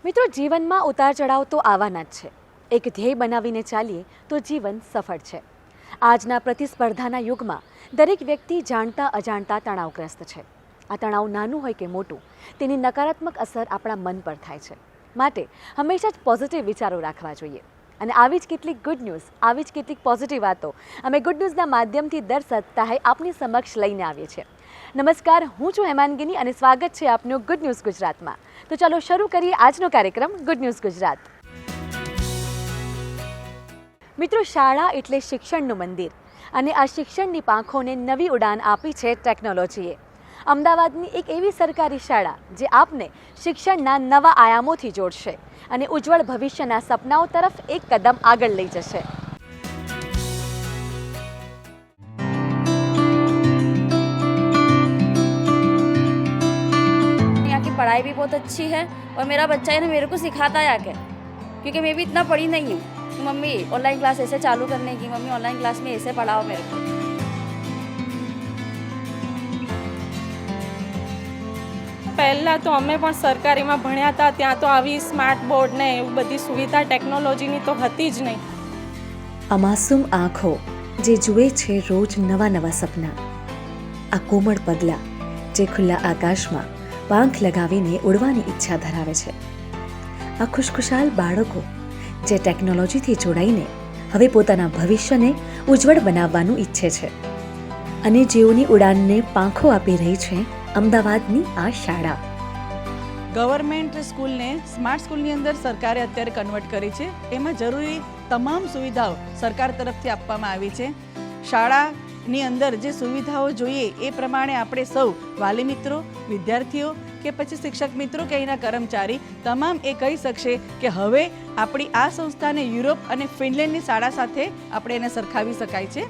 મિત્રો, જીવનમાં ઉતાર ચઢાવ તો આવવાના જ છે. એક ધ્યેય બનાવીને ચાલીએ તો જીવન સફળ છે. આજના પ્રતિસ્પર્ધાના યુગમાં દરેક વ્યક્તિ જાણતા અજાણતા તણાવગ્રસ્ત છે. આ તણાવ નાનું હોય કે મોટું, તેની નકારાત્મક અસર આપણા મન પર થાય છે. માટે હંમેશા જ પોઝિટિવ વિચારો રાખવા જોઈએ. અને આવી જ કેટલીક ગુડ ન્યૂઝ, આવી જ કેટલીક પોઝિટિવ વાતો અમે ગુડ ન્યૂઝના માધ્યમથી દર સપ્તાહે આપની સમક્ષ લઈને આવીએ છીએ. નમસ્કાર, હું છું હેમાંગીની અને સ્વાગત છે આપનું ગુડ ન્યૂઝ ગુજરાતમાં. તો ચાલો શરૂ કરીએ આજનો કાર્યક્રમ ગુડ ન્યૂઝ ગુજરાત. મિત્રો, શાળા એટલે શિક્ષણનું મંદિર અને આ શિક્ષણની પાંખોને નવી ઉડાન આપી છે ટેકનોલોજીએ. અમદાવાદની એક એવી સરકારી શાળા જે આપને શિક્ષણના નવા આયામોથી જોડશે અને ઉજ્જવળ ભવિષ્યના સપનાઓ તરફ એક કદમ આગળ લઈ જશે. यहाँ की पढ़ाई भी बहुत अच्छी है और मेरा बच्चा है ना मेरे को सिखाता है आके, क्योंकि मैं भी इतना पढ़ी नहीं हूँ. मम्मी ऑनलाइन क्लास ऐसे चालू करने की, मम्मी ऑनलाइन क्लास में ऐसे पढ़ाओ मेरे को. પહેલાં તો અમે પણ સરકારીમાં ભણ્યા હતા, ત્યાં તો આવી સ્માર્ટ બોર્ડ ને એવું બધી સુવિધા ટેકનોલોજીની તો હતી જ નહીં. આ માસૂમ આંખો જે જુએ છે રોજ નવા નવા સપના, આ કોમળ પગલાં જે ખુલ્લા આકાશમાં પાંખ લગાવીને ઉડવાની ઈચ્છા ધરાવે છે, આ ખુશખુશાલ બાળકો જે ટેકનોલોજીથી જોડાઈને હવે પોતાના ભવિષ્યને ઉજ્જવળ બનાવવાનું ઈચ્છે છે અને જેઓની ઉડાનને પાંખો આપી રહી છે અમદાવાદની આ શાળા. ગવર્મેન્ટ સ્કૂલને સ્માર્ટ સ્કૂલની અંદર સરકારે અત્યારે કન્વર્ટ કરી છે. એમાં જરૂરી તમામ સુવિધાઓ સરકાર તરફથી આપવામાં આવી છે. શાળાની અંદર જે સુવિધાઓ જોઈએ એ પ્રમાણે આપણે સૌ વાલી મિત્રો, વિદ્યાર્થીઓ કે પછી શિક્ષક મિત્રો કે અહીંના કર્મચારી તમામ એ કહી શકશે કે હવે આપણી આ સંસ્થાને યુરોપ અને ફિનલેન્ડની શાળા સાથે આપણે એને સરખાવી શકાય છે.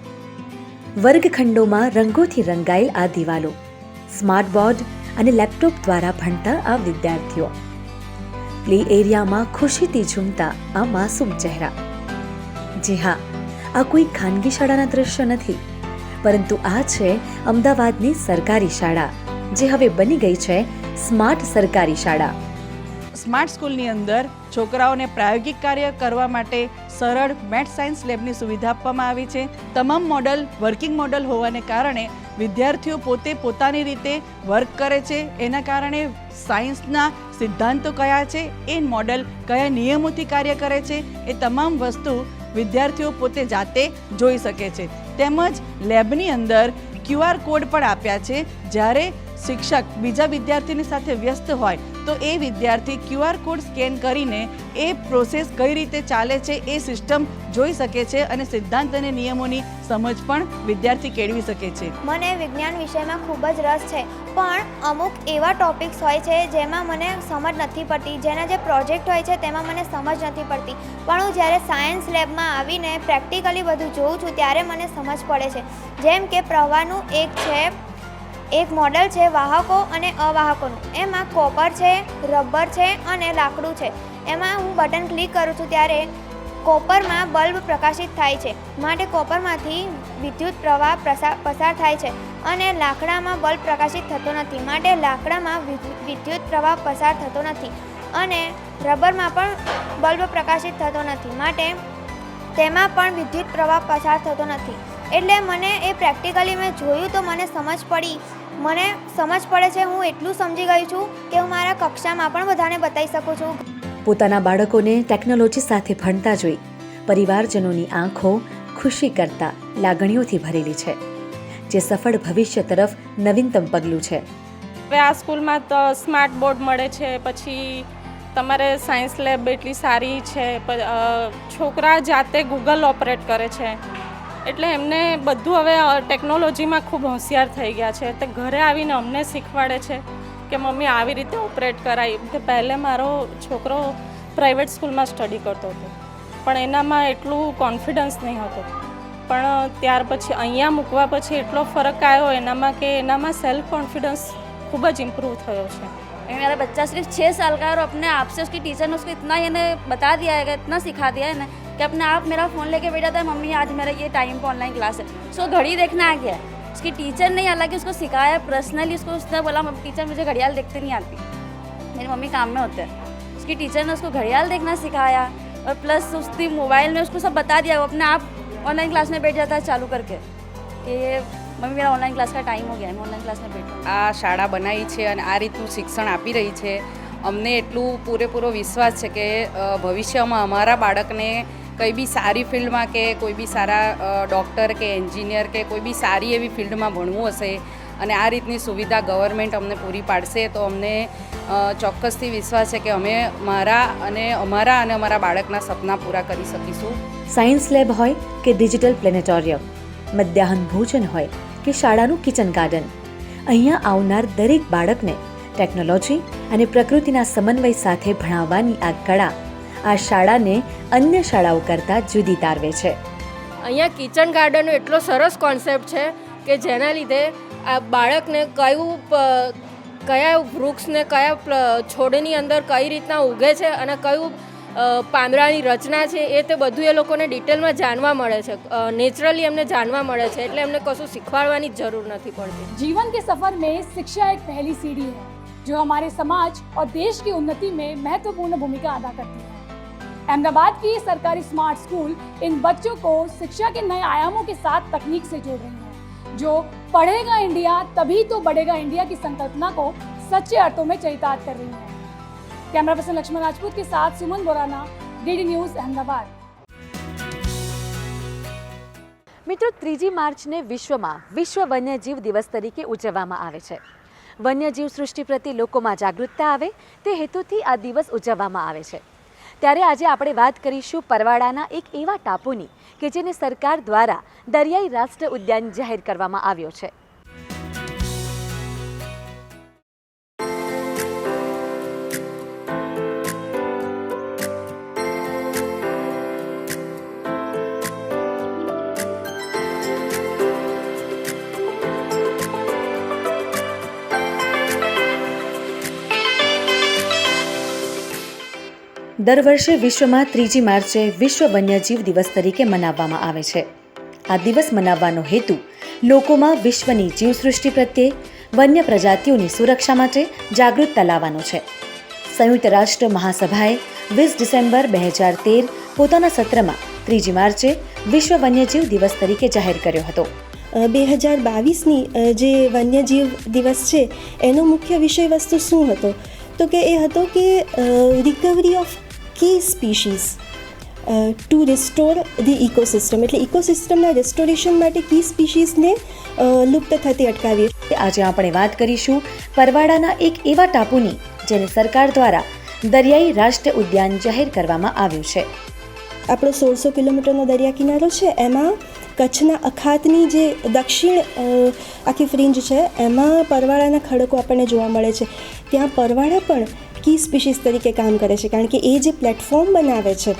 વર્ગખંડોમાં રંગોથી રંગાયેલ આ દિવાલો, સ્માર્ટ બોર્ડ અને લેપટોપ દ્વારા ભણતા આ વિદ્યાર્થીઓ, પ્લે એરિયામાં ખુશીથી ઝૂમતા આ માસૂમ ચહેરા. જી હા, આ કોઈ ખાનગી શાળાના દ્રશ્ય નથી, પરંતુ આ છે અમદાવાદની સરકારી શાળા જે હવે બની ગઈ છે સ્માર્ટ સરકારી શાળા. સ્માર્ટ સ્કૂલની અંદર છોકરાઓને પ્રાયોગિક કાર્ય કરવા માટે સરળ મેથ્સ સાયન્સ લેબની સુવિધા આપવામાં આવી છે. તમામ મોડલ વર્કિંગ મોડલ હોવાને કારણે વિદ્યાર્થીઓ પોતે પોતાની રીતે વર્ક કરે છે. એના કારણે સાયન્સના સિદ્ધાંતો કયા છે, એ મોડલ કયા નિયમોથી કાર્ય કરે છે, એ તમામ વસ્તુ વિદ્યાર્થીઓ પોતે જાતે જોઈ શકે છે. તેમજ લેબની અંદર QR કોડ પણ આપ્યા છે. જ્યારે શિક્ષક બીજા વિદ્યાર્થીની સાથે વ્યસ્ત હોય તો એ વિદ્યાર્થી QR કોડ સ્કેન કરીને એ પ્રોસેસ કઈ રીતે ચાલે છે એ સિસ્ટમ જોઈ શકે છે અને સિદ્ધાંત અને નિયમોની સમજ પણ વિદ્યાર્થી કેળવી શકે છે. મને વિજ્ઞાન વિષયમાં ખૂબ જ રસ છે, પણ અમુક એવા ટૉપિક્સ હોય છે જેમાં મને સમજ નથી પડતી, જેના જે પ્રોજેક્ટ હોય છે તેમાં મને સમજ નથી પડતી. પણ હું જ્યારે સાયન્સ લેબમાં આવીને પ્રેક્ટિકલી બધું જોઉં છું ત્યારે મને સમજ પડે છે. જેમ કે પ્રવાહનું એક મોડલ છે વાહકો અને અવાહકોનું. એમાં કોપર છે, રબર છે અને લાકડું છે. એમાં હું બટન ક્લિક કરું છું ત્યારે કોપરમાં બલ્બ પ્રકાશિત થાય છે, માટે કોપરમાંથી વિદ્યુત પ્રવાહ પસાર થાય છે. અને લાકડામાં બલ્બ પ્રકાશિત થતો નથી, માટે લાકડામાં વિદ્યુત પ્રવાહ પસાર થતો નથી. અને રબરમાં પણ બલ્બ પ્રકાશિત થતો નથી, માટે તેમાં પણ વિદ્યુત પ્રવાહ પસાર થતો નથી. એટલે મને એ પ્રેક્ટિકલી મેં જોયું તો મને સમજ પડી. મને સમજ પડે છે, હું એટલું સમજી ગઈ છું કે હું મારા કક્ષામાં પણ બધાને બતાવી શકું છું. પોતાના બાળકોને ટેકનોલોજી સાથે ભણતા જોઈ પરિવારજનોની આંખો ખુશી કરતા લાગણીઓથી ભરેલી છે, જે સફળ ભવિષ્ય તરફ નવીનતમ પગલું છે. હવે આ સ્કૂલમાં તો સ્માર્ટ બોર્ડ મળે છે, પછી તમારે સાયન્સ લેબ એટલી સારી છે, છોકરા જાતે ગૂગલ ઓપરેટ કરે છે, એટલે એમને બધું હવે ટેકનોલોજીમાં ખૂબ હોશિયાર થઈ ગયા છે. તે ઘરે આવીને અમને શીખવાડે છે કે મમ્મી આવી રીતે ઓપરેટ કરાય. કે પહેલે મારો છોકરો પ્રાઇવેટ સ્કૂલમાં સ્ટડી કરતો હતો, પણ એનામાં એટલું કોન્ફિડન્સ નહીં હતો. પણ ત્યાર પછી અહીંયા મૂકવા પછી એટલો ફરક આવ્યો એનામાં કે એનામાં સેલ્ફ કોન્फिडेंस खूब જ इम्प्रूव થયો છે. मेरा बच्चा सिर्फ 6 साल का है और अपने आप से उसकी टीचर ने उसको इतना ये बता दिया है, इतना सिखा दिया है ना कि अपने आप मेरा फ़ोन लेके बैठ जाता है, मम्मी आज मेरा ये टाइम पर ऑनलाइन क्लास है. उसको घड़ी देखना आ गया है. उसकी टीचर ने हालांकि उसको सिखाया पर्सनली, उसको उसने बोला टीचर मुझे घड़ियाल देखते नहीं आती, मेरी मम्मी काम में होते हैं. उसकी टीचर ने उसको घड़ियाल देखना सिखाया और प्लस उसकी मोबाइल में उसको सब बता दिया, वो अपने आप ऑनलाइन क्लास में बैठ जाता है चालू करके कि मम्मी मेरा ऑनलाइन क्लास का टाइम हो गया है, मैं ऑनलाइन क्लास में बैठूँ। આ શાળા બનાવી છે અને આ રીતનું શિક્ષણ આપી રહી છે. અમને એટલું પૂરેપૂરો વિશ્વાસ છે કે ભવિષ્યમાં અમારા બાળકને કંઈ બી સારી ફિલ્ડમાં કે કોઈ બી સારા ડૉક્ટર કે એન્જિનિયર કે કોઈ બી સારી એવી ફિલ્ડમાં ભણવું હશે અને આ રીતની સુવિધા ગવર્મેન્ટ અમને પૂરી પાડશે તો અમને ચોક્કસથી વિશ્વાસ છે કે અમે અમારા અમારા બાળકના સપના પૂરા કરી શકીશું. સાયન્સ લેબ હોય કે ડિજિટલ પ્લેનેટોરિયમ, મધ્યાહન ભોજન હોય કે શાળાનું કિચન ગાર્ડન, અહીંયા આવનાર દરેક બાળકને ટેકનોલોજી અને પ્રકૃતિના સમન્વય સાથે ભણાવવાની આ કળા આ શાળાને અન્ય શાળાઓ કરતાં જુદી તારવે છે. અહીંયા કિચન ગાર્ડનનો એટલો સરસ કોન્સેપ્ટ છે કે જેના લીધે આ બાળકને કયા વૃક્ષને કયા છોડની અંદર કઈ રીતના ઉગે છે અને કયું પાંદડાની રચના છે એ તે બધું એ લોકોને ડિટેલમાં જાણવા મળે છે, નેચરલી એમને જાણવા મળે છે, એટલે એમને કશું શીખવાડવાની જરૂર નથી પડતી. जीवन के सफर में शिक्षा एक पहली सीढ़ी है जो हमारे समाज और देश की उन्नति में महत्वपूर्ण भूमिका अदा करती है. अहमदाबाद की सरकारी स्मार्ट स्कूल इन बच्चों को शिक्षा के नए आयामों के साथ तकनीक से जोड़ रही है, जो पढ़ेगा इंडिया तभी तो बढ़ेगा इंडिया की संकल्पना को सच्चे अर्थों में चरितार्थ कर रही है. कैमरा पर्सन लक्ष्मण राजपूत के साथ सुमन बोराना, DD न्यूज़, अहमदाबाद. મિત્રો, 3 માર્ચને વિશ્વમાં વિશ્વ વન્યજીવ દિવસ તરીકે ઉજવવામાં આવે છે. વન્યજીવ સૃષ્ટિ પ્રત્યે લોકોમાં જાગૃતતા આવે તે હેતુથી આ દિવસ ઉજવવામાં આવે છે. ત્યારે આજે આપણે વાત કરીશું પરવાળાના એક એવા ટાપુની કે જેને સરકાર દ્વારા દરિયાઈ રાષ્ટ્રીય ઉદ્યાન જાહેર કરવામાં આવ્યો છે. દર વર્ષે વિશ્વમાં 3 માર્ચે વિશ્વ વન્યજીવ દિવસ તરીકે મનાવવામાં આવે છે. આ દિવસ મનાવવાનો હેતુ લોકોમાં વિશ્વની જીવસૃષ્ટિ પ્રત્યે વન્ય પ્રજાતિઓની સુરક્ષા માટે જાગૃતતા લાવવાનો છે. સંયુક્ત રાષ્ટ્ર મહાસભાએ 20 ડિસેમ્બર 2013 પોતાના સત્રમાં 3 માર્ચે વિશ્વ વન્યજીવ દિવસ તરીકે જાહેર કર્યો હતો. 2022ની જે વન્યજીવ દિવસ છે એનો મુખ્ય વિષય વસ્તુ શું હતો તો કે એ હતો કે recovery of key species to restore the ecosystem, એટલે ઇકોસિસ્ટમના રેસ્ટોરેશન માટે કી સ્પીશીઝને લુપ્ત થતી અટકાવી. આજે આપણે વાત કરીશું પરવાળાના એક એવા ટાપુની જેને સરકાર દ્વારા દરિયાઈ રાષ્ટ્રીય ઉદ્યાન જાહેર કરવામાં આવ્યું છે. આપણો 1600 કિલોમીટરનો દરિયા કિનારો છે, એમાં કચ્છના અખાતની જે દક્ષિણ આખી ફ્રિંજ છે એમાં પરવાળાના ખડકો આપણને જોવા મળે છે. ત્યાં પરવાળા પણ કી સ્પીશીઝ તરીકે કામ કરે છે, કારણ કે એ જે પ્લેટફોર્મ બનાવે છે,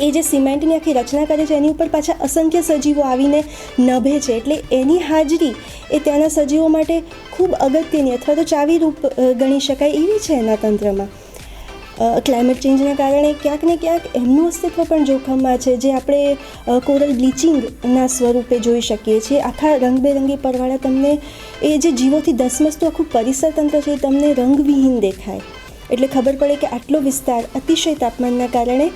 એ જે સિમેન્ટની આખી રચના કરે છે એની ઉપર પાછા અસંખ્ય સજીવો આવીને નભે છે, એટલે એની હાજરી એ ત્યાંના સજીવો માટે ખૂબ અગત્યની અથવા તો ચાવીરૂપ ગણી શકાય એવી છે એના તંત્રમાં. ક્લાઇમેટ ચેન્જના કારણે ક્યાંક ને ક્યાંક એમનું અસ્તિત્વ પણ જોખમમાં છે, જે આપણે કોરલ બ્લીચિંગના સ્વરૂપે જોઈ શકીએ છીએ. આખા રંગબેરંગી પરવાળા તમને એ જે જીવોથી ધસમસતું આખું પરિસર તંત્ર છે એ તમને રંગવિહીન દેખાય, એટલે ખબર પડે કે આટલો વિસ્તાર અતિશય તાપમાનના કારણે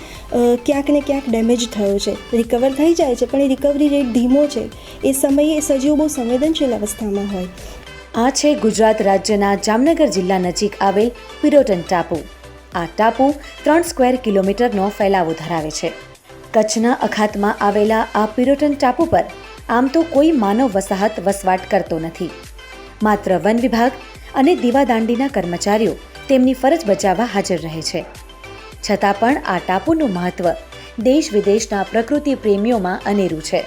ક્યાંક ને ક્યાંક ડેમેજ થયો છે. રિકવર થઈ જાય છે પણ એ રિકવરી રેટ ધીમો છે. એ સમયે એ સજીવો બહુ સંવેદનશીલ અવસ્થામાં હોય. આ છે ગુજરાત રાજ્યના જામનગર જિલ્લા નજીક આવેલ પિરોટન ટાપુ. આ ટાપુ 3 સ્ક્વેર કિલોમીટરનો ફેલાવો ધરાવે છે. કચ્છના અખાતમાં આવેલા આ પિરોટન ટાપુ પર આમ તો કોઈ માનવ વસાહત વસવાટ કરતો નથી. માત્ર વન વિભાગ અને દીવાદાંડીના કર્મચારીઓ તેમની ફરજ બજાવવા હાજર રહે છે. છતાં પણ આ ટાપુનું મહત્વ દેશ વિદેશના પ્રકૃતિ પ્રેમીઓમાં અનેરું છે.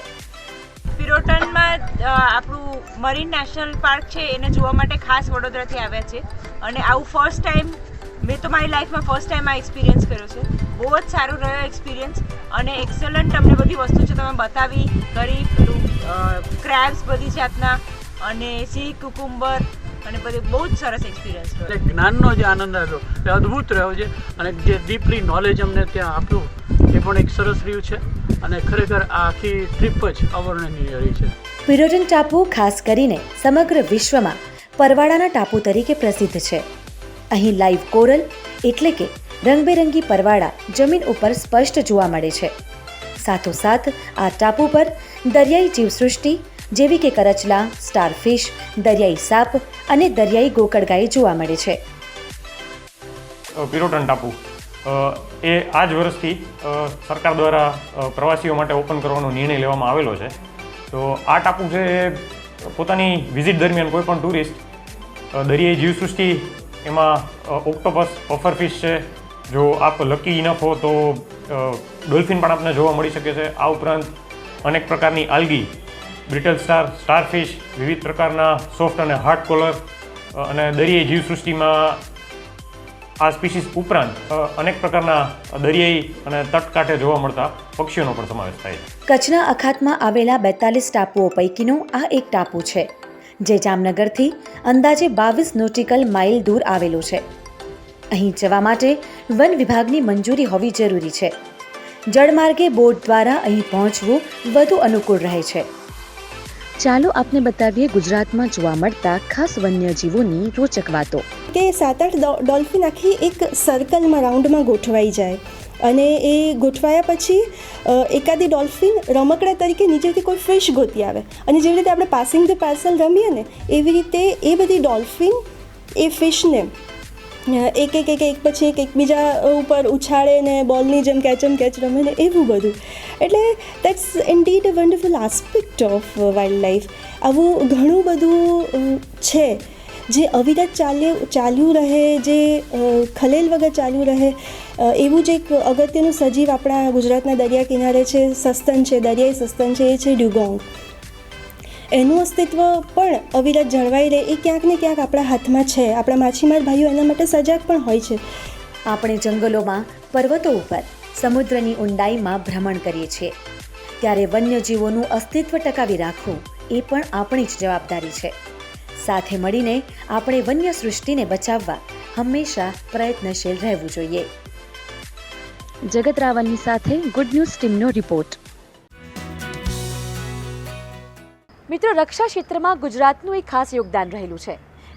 પિરોટનમાં આપણું મરીન નેશનલ પાર્ક છે એને જોવા માટે ખાસ વડોદરાથી આવ્યા છે, અને આવું ફર્સ્ટ ટાઈમ મેં તો મારી લાઈફમાં ફર્સ્ટ ટાઈમ આ એક્સપિરિયન્સ કર્યો છે. બહુ જ સારો રહ્યો એક્સપિરિયન્સ, અને એક્સલન્ટ અમને બધી વસ્તુ છે તમે બતાવી કરી. પેલું ક્રેબ્સ બધી જાતના અને સી કુકુંબર અને બધી બહુ જ સરસ એક્સપિરિયન્સ રહ્યો. જ્ઞાનનો જે આનંદ આવ્યો એ અદ્ભુત રહ્યો છે, અને જે ડીપલી નોલેજ અમને ત્યાં આપ્યું એ પણ એક સરસ રહ્યું છે, અને ખરેખર આ આખી ટ્રીપ જ અવર્ણનીય રહી છે. પિરોટન ટાપુ ખાસ કરીને સમગ્ર વિશ્વમાં પરવાળાના ટાપુ તરીકે પ્રસિદ્ધ છે. અહીં લાઈવ કોરલ એટલે કે રંગબેરંગી પરવાળા જમીન ઉપર સ્પષ્ટ જોવા મળે છે. સાથોસાથ આ ટાપુ પર દરિયાઈ જીવસૃષ્ટિ જેવી કે કરચલા, સ્ટારફિશ, દરિયાઈ સાપ અને દરિયાઈ ગોકળગાય જોવા મળે છે. પિરોટન ટાપુ એ આ જ વર્ષથી સરકાર દ્વારા પ્રવાસીઓ માટે ઓપન કરવાનો નિર્ણય લેવામાં આવેલો છે. તો આ ટાપુ છે એ પોતાની વિઝિટ દરમિયાન કોઈ પણ ટુરિસ્ટ દરિયાઈ જીવસૃષ્ટિ એમાં ઓક્ટોપસ, પફરફિશ છે, જો આપ લકી ઇનફ હો તો ડોલ્ફિન પણ આપને જોવા મળી શકે છે. આ ઉપરાંત અનેક પ્રકારની આલ્ગી, બ્રિટલ સ્ટારફિશ, વિવિધ પ્રકારના સોફ્ટ અને હાર્ડ કોલર અને દરિયાઈ જીવસૃષ્ટિમાં આ સ્પીસીસ ઉપરાંત અનેક પ્રકારના દરિયાઈ અને તટકાંઠે જોવા મળતા પક્ષીઓનો પણ સમાવેશ થાય છે. કચ્છના અખાતમાં આવેલા 42 ટાપુઓ પૈકીનો આ એક ટાપુ છે, જે જામનગરથી અંદાજે 22 નોટિકલ માઇલ દૂર આવેલો છે. અહીં જવા માટે વન વિભાગની મંજૂરી હોવી જરૂરી છે. જળમાર્ગે બોટ દ્વારા અહીં પહોંચવું વધુ અનુકૂળ રહે છે. ચાલો આપને બતાવીએ ગુજરાતમાં જોવા મળતા ખાસ વન્યજીવોની રોચક વાતો. કે 7-8 ડોલ્ફિન આખી એક સર્કલમાં રાઉન્ડમાં ગોઠવાઈ જાય અને એ ગોઠવાયા પછી એકાદી ડોલ્ફિન રમકડા તરીકે નીચેથી કોઈ ફિશ ગોતી આવે અને જેવી રીતે આપણે પાસિંગ ધ પાર્સલ રમીએ ને એવી રીતે એ બધી ડોલ્ફિન એ ફિશને એક પછી એકબીજા ઉપર ઉછાળે ને બોલની જેમ કેચમ કેચ રમે ને એવું બધું. એટલે that's indeed a wonderful aspect of wild life. આવું ઘણું બધું છે જે અવિરત ચાલ્યું રહે, જે ખલેલ વગર ચાલ્યું રહે. એવું જ એક અગત્યનું સજીવ આપણા ગુજરાતના દરિયા કિનારે છે, સસ્તન છે, દરિયાઈ સસ્તન છે, એ છે ડ્યુગોંગ. એનું અસ્તિત્વ પણ અવિરત જળવાઈ રહે એ ક્યાંક ને ક્યાંક આપણા હાથમાં છે. આપણા માછીમાર ભાઈઓ એના માટે સજાગ પણ હોય છે. આપણે જંગલોમાં, પર્વતો ઉપર, સમુદ્રની ઊંડાઈમાં ભ્રમણ કરીએ છીએ, ત્યારે વન્યજીવોનું અસ્તિત્વ ટકાવી રાખવું એ પણ આપણી જ જવાબદારી છે. સાથે મળીને આપણે વન્ય સૃષ્ટિને બચાવવા હંમેશા પ્રયત્નશીલ રહેવું જોઈએ. જગત રાવલની સાથે ગુડ ન્યૂઝ ટીમનો રિપોર્ટ. મિત્રો, રક્ષા ક્ષેત્રમાં ગુજરાતનું એક ખાસ યોગદાન રહેલું છે,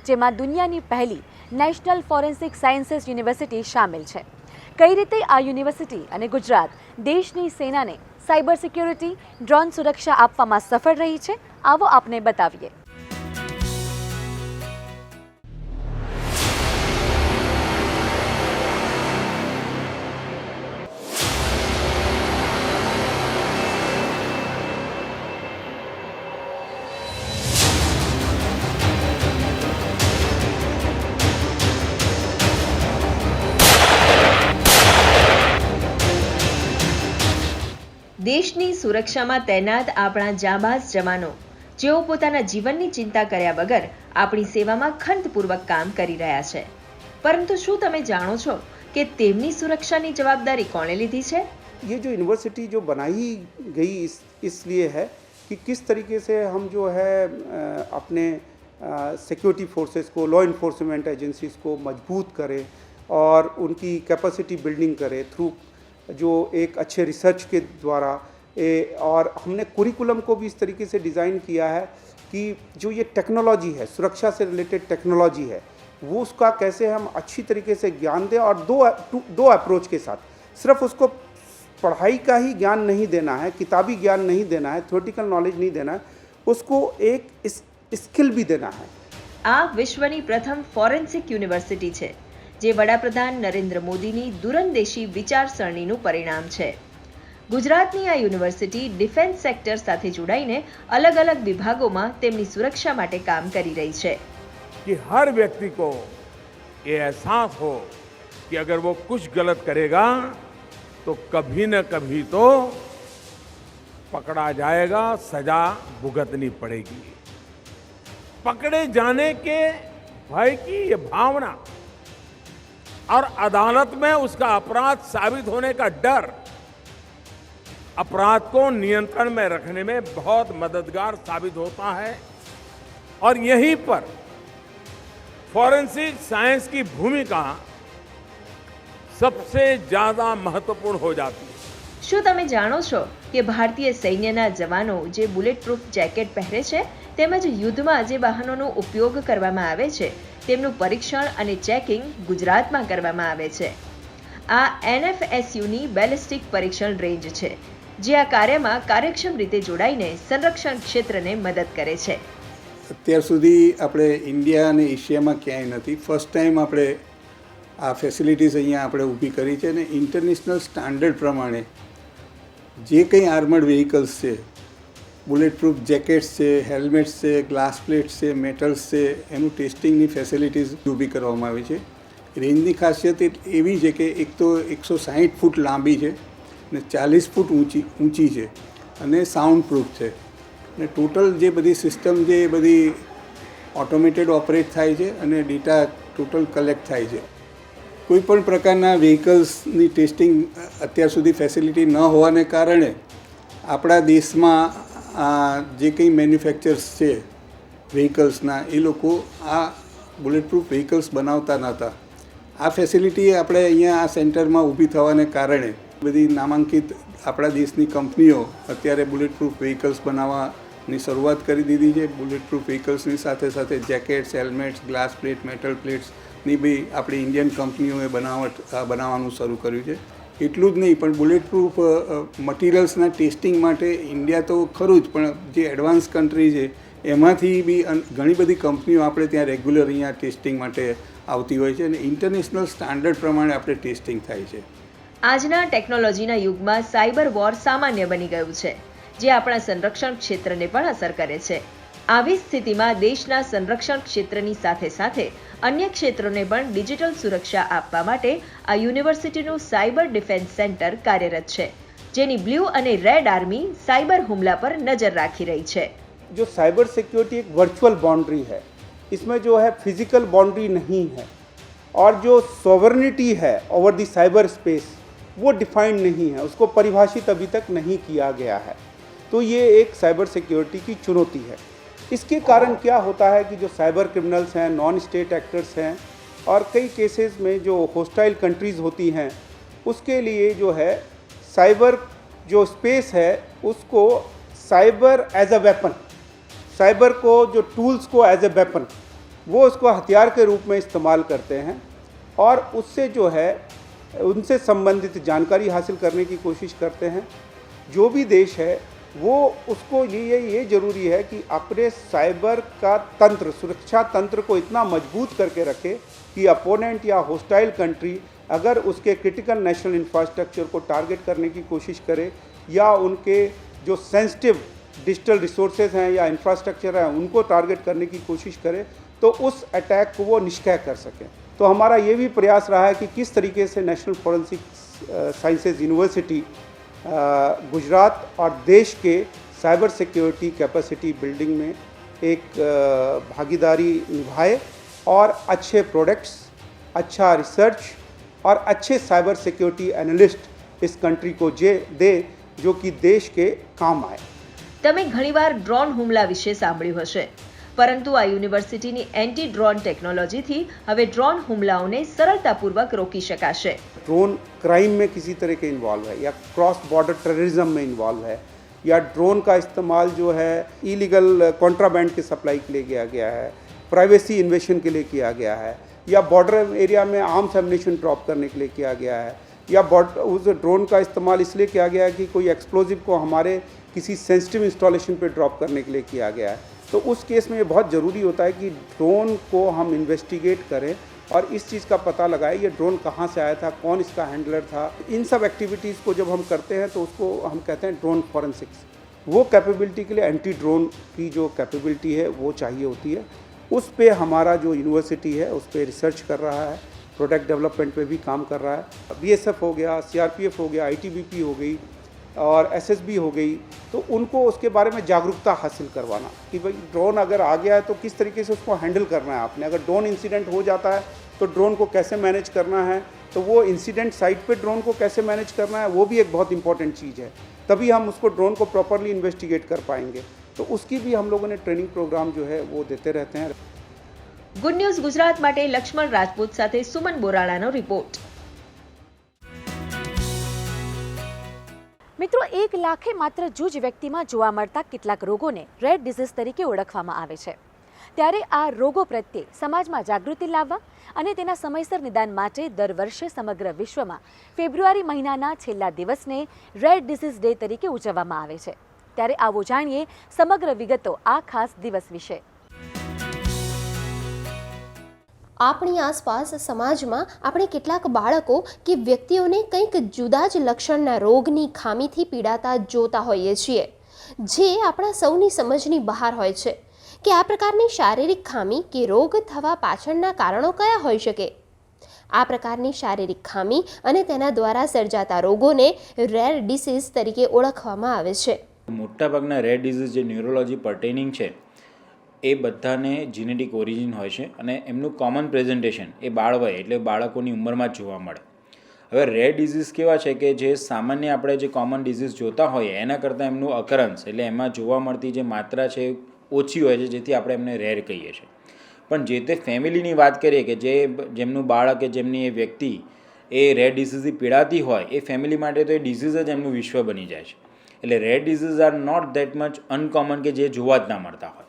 જેમાં દુનિયાની પહેલી નેશનલ ફોરેન્સિક સાયન્સીસ યુનિવર્સિટી સામેલ છે. કઈ રીતે આ યુનિવર્સિટી અને ગુજરાત દેશની સેનાને સાયબર સિક્યોરિટી, ડ્રોન સુરક્ષા આપવામાં સફળ રહી છે, આવો આપને બતાવીએ. દેશની સુરક્ષામાં તૈનાત આપણા જાંબાઝ જવાનો, જેઓ પોતાના જીવનની ચિંતા કર્યા વગર આપણી સેવામાં ખંતપૂર્વક કામ કરી રહ્યા છે. પરંતુ શું તમે જાણો છો કે તેમની સુરક્ષાની જવાબદારી કોણે લીધી છે? ये जो यूनिवर्सिटी जो बनाई गई इसलिए है कि किस तरीके से हम जो है अपने सिक्योरिटी फोर्सेस को, लॉ इन्फोर्समेंट एजेंसीज को मजबूत करें और उनकी कैपेसिटी बिल्डिंग करें थ्रू जो एक अच्छे रिसर्च के द्वारा. और हमने कुरिकुलम को भी इस तरीके से डिज़ाइन किया है कि जो ये टेक्नोलॉजी है, सुरक्षा से रिलेटेड टेक्नोलॉजी है, वो उसका कैसे हम अच्छी तरीके से ज्ञान दें. और दो अप्रोच के साथ, सिर्फ उसको पढ़ाई का ही ज्ञान नहीं देना है, किताबी ज्ञान नहीं देना है, थ्योरेटिकल नॉलेज नहीं देना है, उसको एक स्किल भी देना है. આ વિશ્વની પ્રથમ ફોરેન્સિક યુનિવર્સિટી છે, જે વડાપ્રધાન નરેન્દ્ર મોદીની દૂરંદેશી વિચારસરણીનું પરિણામ છે. ગુજરાતની આ યુનિવર્સિટી ડિફેન્સ સેક્ટર સાથે જોડાઈને અલગ અલગ વિભાગોમાં તેમની સુરક્ષા માટે કામ કરી રહી છે. कि हर व्यक्ति को ये एहसास हो कि अगर वो कुछ गलत करेगा तो कभी न कभी तो पकड़ा जाएगा, सजा भुगतनी पड़ेगी. पकड़े जाने के भय की ये भावना और अदालत में उसका अपराध साबित होने का डर अपराध को नियंत्रण में रखने में बहुत मददगार साबित होता है. और यहीं पर फॉरेंसिक साइंस की भूमिका सबसे ज्यादा महत्वपूर्ण हो जाती है. શું તમે જાણો છો કે ભારતીય સૈન્યના જવાનો જે બુલેટ પ્રૂફ જેકેટ પહેરે છે તેમજ યુદ્ધમાં જે વાહનોનો ઉપયોગ કરવામાં આવે છે તેમનું પરીક્ષણ અને ચેકિંગ ગુજરાતમાં કરવામાં આવે છે. આ NFSUની બેલિસ્ટિક પરીક્ષણ રેન્જ છે, જે આ કાર્યમાં કાર્યક્ષમ રીતે જોડાઈને સંરક્ષણ ક્ષેત્રને મદદ કરે છે. અત્યાર સુધી આપણે ઇન્ડિયા અને એશિયામાં ક્યાંય નથી. ફર્સ્ટ ટાઈમ આપણે આ ફેસિલિટીઝ અહીંયા આપણે ઊભી કરી છે અને ઇન્ટરનેશનલ સ્ટાન્ડર્ડ પ્રમાણે જે કંઈ આર્મર્ડ વ્હીકલ્સ છે, બુલેટ પ્રૂફ જેકેટ્સ છે, હેલ્મેટ્સ છે, ગ્લાસ પ્લેટ્સ છે, મેટલ્સ છે, એનું ટેસ્ટિંગની ફેસિલિટીઝ ઊભી કરવામાં આવી છે. રેન્જની ખાસિયત એવી છે કે એક તો 160 ફૂટ લાંબી છે અને 40 ફૂટ ઊંચી છે અને સાઉન્ડ પ્રૂફ છે. અને ટોટલ જે બધી સિસ્ટમ છે એ બધી ઓટોમેટેડ ઓપરેટ થાય છે અને ડેટા ટોટલ કલેક્ટ થાય છે. કોઈ પણ પ્રકારના વ્હીકલ્સની ટેસ્ટિંગ અત્યાર સુધી ફેસિલિટી ન હોવાને કારણે આપણા દેશમાં જે કંઈ મેન્યુફેક્ચર્સ છે વ્હીકલ્સના, એ લોકો આ બુલેટ પ્રૂફ વ્હીકલ્સ બનાવતા નહોતા. આ ફેસિલિટી આપણે અહીંયા આ સેન્ટરમાં ઊભી થવાને કારણે બધી નામાંકિત આપણા દેશની કંપનીઓ અત્યારે બુલેટ પ્રૂફ વ્હીકલ્સ બનાવવાની શરૂઆત કરી દીધી છે. બુલેટ પ્રૂફ વ્હીકલ્સની સાથે સાથે jackets, helmets, glass plate, metal પ્લેટ્સની બી આપણી ઇન્ડિયન કંપનીઓએ બનાવવાનું શરૂ કર્યું છે. એટલું જ નહીં, પણ બુલેટ પ્રૂફ મટીરિયલ્સના ટેસ્ટિંગ માટે ઇન્ડિયા તો ખરું જ, પણ જે એડવાન્સ કન્ટ્રી છે એમાંથી બી ઘણી બધી કંપનીઓ આપણે ત્યાં રેગ્યુલર અહીંયા ટેસ્ટિંગ માટે આવતી હોય છે અને ઇન્ટરનેશનલ સ્ટાન્ડર્ડ પ્રમાણે આપણે ટેસ્ટિંગ થાય છે. આજના ટેકનોલોજીના યુગમાં સાયબર વોર સામાન્ય બની ગયું છે, જે આપણા સંરક્ષણ ક્ષેત્રને પણ અસર કરે છે. આવી સ્થિતિમાં દેશના સંરક્ષણ ક્ષેત્રની સાથે સાથે અન્ય ક્ષેત્રોને પણ ડિજિટલ સુરક્ષા આપવા માટે આ યુનિવર્સિટીનું સાયબર ડિફેન્સ સેન્ટર કાર્યરત છે, જેની બ્લુ અને રેડ આર્મી સાયબર હુમલા પર નજર રાખી રહી છે. जो साइबर सिक्योरिटी एक वर्चुअल बाउंड्री है, इसमें जो है फिजिकल बाउंड्री नहीं है और जो सॉवरेनिटी है ओवर द साइबर स्पेस वो डिफाइंड नहीं है, उसको परिभाषित अभी तक नहीं किया गया है. तो ये एक साइबर सिक्योरिटी की चुनौती है. इसके कारण क्या होता है कि जो साइबर क्रिमिनल्स हैं, नॉन स्टेट एक्टर्स हैं और कई केसेस में जो होस्टाइल कंट्रीज़ होती हैं, उसके लिए जो है साइबर जो स्पेस है उसको cyber as a weapon, cyber को जो टूल्स को एज ए वेपन वो उसको हथियार के रूप में इस्तेमाल करते हैं और उससे जो है उनसे संबंधित जानकारी हासिल करने की कोशिश करते हैं. जो भी देश है वो उसको ये ज़रूरी है कि अपने साइबर का तंत्र, सुरक्षा तंत्र को इतना मजबूत करके रखे कि अपोनेंट या होस्टाइल कंट्री अगर उसके क्रिटिकल नेशनल इंफ्रास्ट्रक्चर को टारगेट करने की कोशिश करे या उनके जो सेंसिटिव डिजिटल रिसोर्सेज हैं या इंफ्रास्ट्रक्चर हैं उनको टारगेट करने की कोशिश करे तो उस अटैक को वो निष्क्रिय कर सकें. तो हमारा ये भी प्रयास रहा है कि किस तरीके से national forensic sciences university Gujarat और देश के साइबर सिक्योरिटी कैपेसिटी बिल्डिंग में एक भागीदारी निभाए और अच्छे प्रोडक्ट्स, अच्छा रिसर्च और अच्छे साइबर सिक्योरिटी एनालिस्ट इस कंट्री को दे जो कि देश के काम आए. તમે ઘણીવાર ડ્રોન હુમલા વિશે સાંભળ્યું હશે, પરંતુ આ યુનિવર્સિટીની એન્ટી ડ્રોન ટેકનોલોજીથી હવે ડ્રોન હુમલાઓને સરળતાપૂર્વક રોકી શકાશે. ड्रोन क्राइम में किसी तरह के इन्वॉल्व है या क्रॉस बॉर्डर टेररिज्म में इन्वॉल्व है या ड्रोन का इस्तेमाल जो है इलीगल कॉन्ट्राबैंड के सप्लाई के लिए किया गया है, प्राइवेसी इन्वेशन के लिए किया गया है या बॉर्डर एरिया में आर्म्स एम्युनिशन ड्रॉप करने के लिए किया गया है या उस ड्रोन का इस्तेमाल इसलिए किया गया है कि कोई एक्सप्लोजिव को हमारे किसी सेंसिटिव इंस्टॉलेशन पे ड्रॉप करने के लिए किया गया है. तो उस केस में ये बहुत ज़रूरी होता है कि ड्रोन को हम इन्वेस्टिगेट करें और इस चीज़ का पता लगाएं ये ड्रोन कहाँ से आया था, कौन इसका हैंडलर था. इन सब एक्टिविटीज़ को जब हम करते हैं तो उसको हम कहते हैं ड्रोन फॉरेंसिक्स. वो कैपेबिलिटी के लिए एंटी ड्रोन की जो कैपेबिलिटी है वो चाहिए होती है. उस पर हमारा जो यूनिवर्सिटी है उस पर रिसर्च कर रहा है, प्रोडक्ट डेवलपमेंट पे भी काम कर रहा है. BSF हो गया, CRPF हो गया, ITBP हो गई और SSB हो गई, तो उनको उसके बारे में जागरूकता हासिल करवाना कि भाई ड्रोन अगर आ गया है तो किस तरीके से उसको हैंडल करना है आपने. अगर ड्रोन इंसिडेंट हो जाता है तो ड्रोन को कैसे मैनेज करना है, तो वो इंसिडेंट साइट पे ड्रोन को कैसे मैनेज करना है वो भी एक बहुत इंपॉर्टेंट चीज़ है. तभी हम उसको ड्रोन को प्रॉपरली इन्वेस्टिगेट कर पाएंगे. तो उसकी भी हम लोगों ने ट्रेनिंग प्रोग्राम जो है वो देते रहते हैं. ગુડ ન્યૂઝ ગુજરાત માટે લક્ષ્મણ રાજપૂત સાથે સુમન બોરાળાનો રિપોર્ટ. મિત્રો, 1 લાખે માત્ર જૂજ વ્યક્તિમાં જોવા મળતા કેટલાક રોગોને રેર ડિઝીઝ તરીકે ઓળખવામાં આવે છે. ત્યારે આ રોગો પ્રત્યે સમાજમાં જાગૃતિ લાવવા અને તેના સમયસર નિદાન માટે દર વર્ષે સમગ્ર વિશ્વમાં ફેબ્રુઆરી મહિનાના છેલ્લા દિવસને રેર ડિસીઝ ડે તરીકે ઉજવવામાં આવે છે. ત્યારે આવો જાણીએ સમગ્ર વિગતો આ ખાસ દિવસ વિશે. આપણી આસપાસ સમાજમાં આપણે કેટલાક બાળકો કે વ્યક્તિઓને કંઈક જુદા જ લક્ષણના રોગની ખામીથી પીડાતા જોતા હોઈએ છીએ, જે આપણા સૌની સમજની બહાર હોય છે કે આ પ્રકારની શારીરિક ખામી કે રોગ થવા પાછળના કારણો કયા હોઈ શકે. આ પ્રકારની શારીરિક ખામી અને તેના દ્વારા સર્જાતા રોગોને રેર ડિસીઝ તરીકે ઓળખવામાં આવે છે. મોટાભાગના રેર ડિસીઝ જે ન્યુરોલોજી પર્ટેનિંગ છે એ બધાને જીનેટિક ઓરિજિન હોય છે અને એમનું કોમન પ્રેઝન્ટેશન એ બાળવય એટલે બાળકોની ઉંમરમાં જ જોવા મળે. હવે રેર ડિઝીઝ કેવા છે કે જે સામાન્ય આપણે જે કોમન ડિઝીઝ જોતા હોઈએ એના કરતાં એમનું અકરન્સ એટલે એમાં જોવા મળતી જે માત્રા છે ઓછી હોય છે, જેથી આપણે એમને રેર કહીએ છીએ. પણ જે તે ફેમિલીની વાત કરીએ કે જેમનું બાળક કે જેમની એ વ્યક્તિ એ રેર ડિઝીઝથી પીડાતી હોય એ ફેમિલી માટે તો એ ડિઝીઝ જ એમનું વિશ્વ બની જાય છે. એટલે rare disease are not that much uncommon કે જે જોવા જ ના મળતા હોય.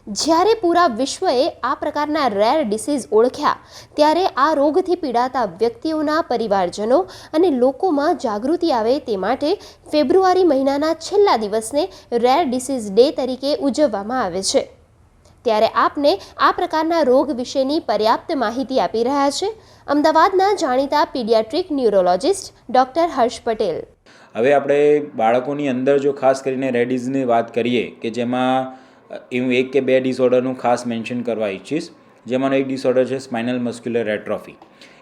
જ્યારે પૂરા વિશ્વએ આ પ્રકારના રેર ડિસીઝ ઓળખ્યા ત્યારે આ રોગથી પીડાતા વ્યક્તિઓના પરિવારજનો અને લોકોમાં જાગૃતિ આવે તે માટે ફેબ્રુઆરી મહિનાના છેલ્લા દિવસને રેર ડિસીઝ ડે તરીકે ઉજવવામાં આવે છે. ત્યારે આપને આ પ્રકારના રોગ વિશેની પર્યાપ્ત માહિતી આપી રહ્યા છે અમદાવાદના જાણીતા પીડિયાટ્રિક ન્યુરોલોજિસ્ટ ડૉક્ટર હર્ષ પટેલ. હવે આપણે બાળકોની અંદર જો ખાસ કરીને રેર ડિસીઝની વાત કરીએ કે જેમાં હું 1 કે 2 ડિસઓર્ડરનું ખાસ મેન્શન કરવા ઈચ્છીશ. જેમાંનો એક ડિસઓર્ડર છે સ્પાઇનલ મસ્ક્યુલર એટ્રોફી.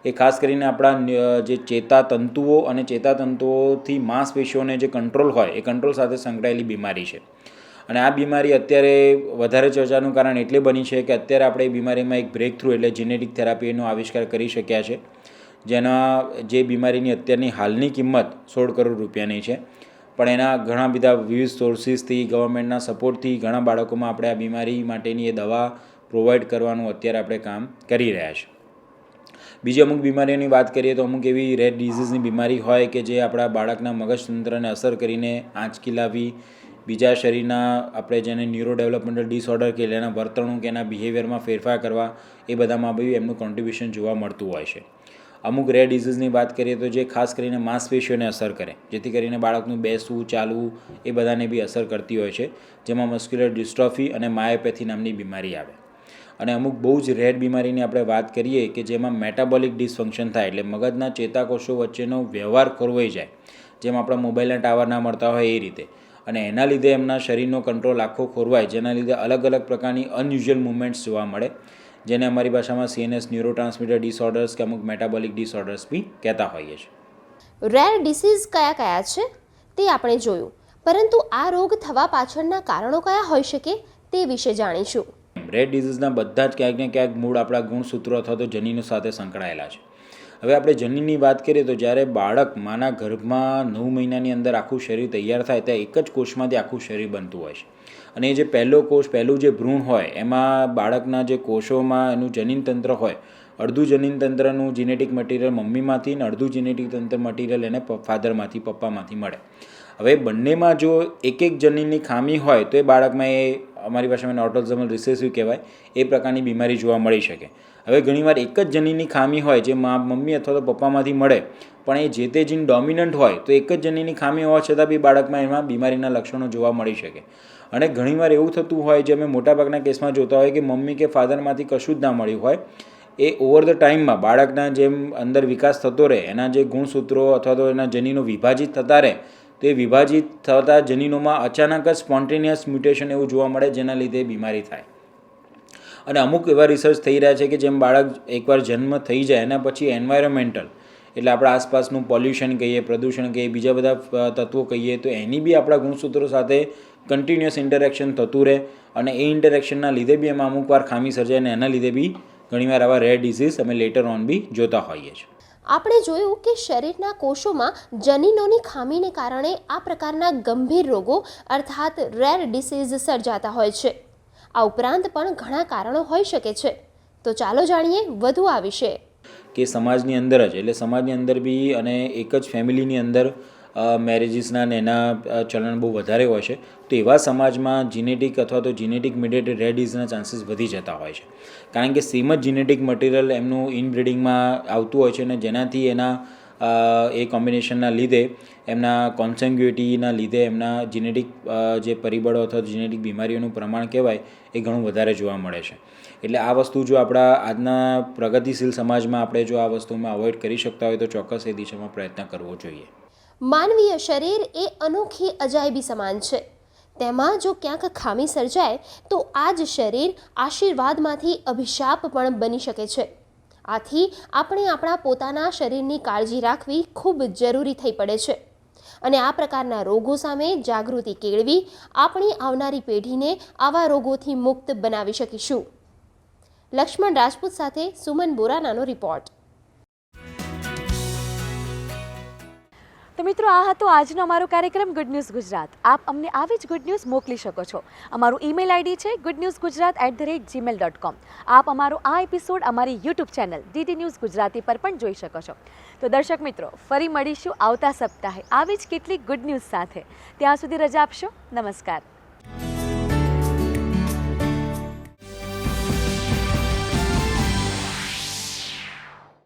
એ ખાસ કરીને આપણા જે ચેતાતંતુઓ અને ચેતાતંતુઓથી માંસપેશીઓને જે કંટ્રોલ હોય એ કંટ્રોલ સાથે સંકળાયેલી બીમારી છે. અને આ બીમારી અત્યારે વધારે ચર્ચાનું કારણ એટલે બની છે કે અત્યારે આપણે એ બીમારીમાં એક બ્રેક થ્રુ એટલે જીનેટિક થેરાપીનો આવિષ્કાર કરી શક્યા છે, જેના જે બીમારીની અત્યારની હાલની કિંમત 16 કરોડ રૂપિયાની છે. પણ એના ઘણા બધા વિવિધ સોર્સિસથી ગવર્મેન્ટના સપોર્ટથી ઘણા બાળકોમાં આપણે આ બીમારી માટેની એ દવા પ્રોવાઈડ કરવાનું અત્યારે આપણે કામ કરી રહ્યા છીએ. બીજી અમુક બીમારીઓની વાત કરીએ તો અમુક એવી રેર ડિઝીઝની બીમારી હોય કે જે આપણા બાળકના મગજતંત્રને અસર કરીને આંચકી લાવી, બીજા શરીરના આપણે જેને ન્યુરો ડેવલપમેન્ટલ ડિસઓર્ડર કે એના વર્તણૂક એના બિહેવિયરમાં ફેરફાર કરવા એ બધામાં બી એમનું કોન્ટ્રીબ્યુશન જોવા મળતું હોય છે. અમુક રેર ડિઝીઝની વાત કરીએ તો જે ખાસ કરીને માંસપેશીઓને અસર કરે, જેથી કરીને બાળકનું બેસવું ચાલવું એ બધાને બી અસર કરતી હોય છે, જેમાં મસ્ક્યુલર ડિસ્ટ્રોફી અને માયોપેથી નામની બીમારી આવે. અને અમુક બહુ જ રેર બીમારીની આપણે વાત કરીએ કે જેમાં મેટાબોલિક ડિસફંક્શન થાય એટલે મગજના ચેતાકોષો વચ્ચેનો વ્યવહાર ખોરવાઈ જાય, જેમ આપણા મોબાઈલના ટાવર ના મળતા હોય એ રીતે. અને એના લીધે એમના શરીરનો કંટ્રોલ આખો ખોરવાય, જેના લીધે અલગ અલગ પ્રકારની અનયુઝ્યુઅલ મુવમેન્ટ્સ જોવા મળે, જેને અમારી ભાષામાં CNS ન્યુરોટ્રાન્સમીટર ડિસઓર્ડર્સ કે અમુક મેટાબોલિક ડિસઓર્ડર્સ બી કહેતા હોઈએ છીએ. રેર ડિસીઝ કયા કયા છે તે આપણે જોયું, પરંતુ આ રોગ થવા પાછળના કારણો કયા હોઈ શકે તે વિશે જાણીશું. રેર ડિઝીઝના બધા જ ક્યાંક ને ક્યાંક મૂળ આપણા ગુણસૂત્રો અથવા તો જનીનો સાથે સંકળાયેલા છે. હવે આપણે જનીનની વાત કરીએ તો જ્યારે બાળક માના ગર્ભમાં 9 મહિનાની અંદર આખું શરીર તૈયાર થાય ત્યાં એક જ કોષમાંથી આખું શરીર બનતું હોય છે. અને એ જે પહેલું જે ભ્રૂણ હોય એમાં બાળકના જે કોષોમાં એનું જનીનતંત્ર હોય, અડધું જનીનતંત્રનું જીનેટિક મટીરિયલ મમ્મીમાંથી અને અડધું જીનેટિક તંત્ર મટીરિયલ એને ફાધરમાંથી પપ્પામાંથી મળે. હવે બંનેમાં જો એક જનીનની ખામી હોય તો એ બાળકમાં એ અમારી ભાષામાં ઓટોઝોમલ રિસેસિવ કહેવાય એ પ્રકારની બીમારી જોવા મળી શકે. હવે ઘણીવાર એક જ જનીનની ખામી હોય જે મમ્મી અથવા તો પપ્પામાંથી મળે, પણ એ જે તે જીન ડોમિનન્ટ હોય તો એક જ જનીનની ખામી હોવા છતાં બી બાળકમાં એમાં બીમારીના લક્ષણો જોવા મળી શકે. અને ઘણીવાર એવું થતું હોય જે અમે મોટાભાગના કેસમાં જોતા હોય કે મમ્મી કે ફાધરમાંથી કશું જ ના મળ્યું હોય, એ ઓવર ધ ટાઈમમાં બાળકના જેમ અંદર વિકાસ થતો રહે, એના જે ગુણસૂત્રો અથવા તો એના જનીનો વિભાજિત થતા રહે, તો એ વિભાજિત થતા જનીનોમાં અચાનક જ સ્પોન્ટેનિયસ મ્યુટેશન એવું જોવા મળે, જેના લીધે બીમારી થાય. અને અમુક એવા રિસર્ચ થઈ રહ્યા છે કે જેમ બાળક એકવાર જન્મ થઈ જાય એના પછી એન્વાયરમેન્ટલ એટલે આપણા આસપાસનું પોલ્યુશન કહીએ, પ્રદૂષણ કહીએ, બીજા બધા તત્વો કહીએ, તો એની બી આપણા ગુણસૂત્રો સાથે કન્ટિન્યુઅસ ઇન્ટરેક્શન થતું રહે અને એ ઇન્ટરેક્શનના લીધે બી એમાં અમુક વાર ખામી સર્જાય અને એના લીધે બી ઘણીવાર આવા રેર ડિસીઝ અમે લેટર ઓન બી જોતા હોઈએ છીએ. આપણે જોયું કે શરીરના કોષોમાં જનીનોની ખામીને કારણે આ પ્રકારના ગંભીર રોગો અર્થાત રેર ડિસીઝ સર્જાતા હોય છે. આ ઉપરાંત પણ ઘણા કારણો હોઈ શકે છે. તો ચાલો જાણીએ વધુ આ વિશે. કે સમાજની અંદર જ એટલે સમાજની અંદર બી અને એક જ ફેમિલીની અંદર મેરેજીસના ને એના ચલણ બહુ વધારે હોય છે, તો એવા સમાજમાં જીનેટિક અથવા તો જીનેટિક મીડિયેટેડ રેર ડિઝીઝના ચાન્સીસ વધી જતા હોય છે, કારણ કે સેમ જ જીનેટિક મટીરિયલ એમનું ઇનબ્રિડિંગમાં આવતું હોય છે અને જેનાથી એના એ કોમ્બિનેશનના લીધે એમના કોન્સેન્ગ્યુટીના લીધે એમના જીનેટિક જે પરિબળો અથવા જીનેટિક બીમારીઓનું પ્રમાણ કહેવાય એ ઘણું વધારે જોવા મળે છે. એટલે આ વસ્તુ જો આપણા આજના પ્રગતિશીલ સમાજમાં આપણે જો આ વસ્તુમાં અવોઇડ કરી શકતા હોય તો ચોક્કસ એ દિશામાં પ્રયત્ન કરવો જોઈએ. માનવીય શરીર એ અનોખી અજાયબી સમાન છે. તેમાં જો ક્યાંક ખામી સર્જાય તો આ જ શરીર આશીર્વાદમાંથી અભિશાપ પણ બની શકે છે. આથી આપણે આપણા પોતાના શરીરની કાળજી રાખવી ખૂબ જરૂરી થઈ પડે છે અને આ પ્રકારના રોગો સામે જાગૃતિ કેળવી આપણી આવનારી પેઢીને આવા રોગોથી મુક્ત બનાવી શકીશું. લક્ષ્મણ રાજપૂત સાથે સુમન બોરાનાનો રિપોર્ટ. તો મિત્રો, આ હતો આજનો અમારો કાર્યક્રમ ગુડ ન્યૂઝ ગુજરાત. આપ અમને આવી જ ગુડ ન્યૂઝ મોકલી શકો છો. અમારું ઈમેલ આઈડી છે goodnewsgujarat@gmail.com. આપ અમારો આ એપિસોડ અમારી YouTube channel DD news Gujarati પર પણ જોઈ શકો છો. તો દર્શક મિત્રો, ફરી મળીશું આવતા સપ્તાહે આવી જ કેટલીક ગુડ ન્યૂઝ સાથે. ત્યાં સુધી રજા આપશો. નમસ્કાર.